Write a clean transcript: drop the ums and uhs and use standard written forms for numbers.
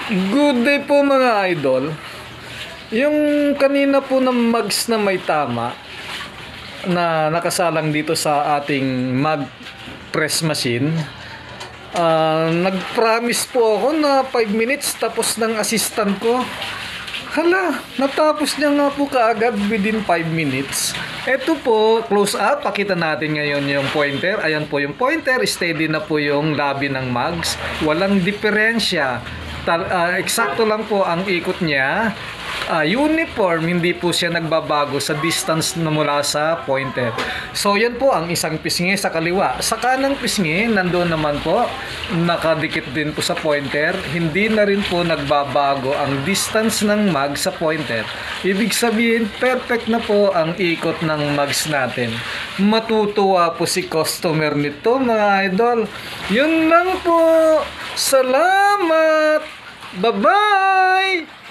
Good day po mga idol. Yung kanina po ng mugs na may tama na nakasalang dito sa ating mug press machine, nag-promise po ako na 5 minutes tapos ng assistant ko. Hala, natapos niya nga po kaagad within 5 minutes. Ito po, close up, pakita natin ngayon yung pointer. Ayan po yung pointer, steady na po yung labi ng mugs. Walang diferensya. Eksakto lang po ang ikot niya. Uniform, hindi po siya nagbabago sa distance na mula sa pointer. So yan po ang isang pisngi sa kaliwa. Sa kanang pisngi, nandoon naman po, nakadikit din po sa pointer. Hindi na rin po nagbabago ang distance ng mag sa pointer. Ibig sabihin, perfect na po ang ikot ng mugs natin. Matutuwa po si customer nito mga idol. Yun lang po. Salamat! Bye-bye!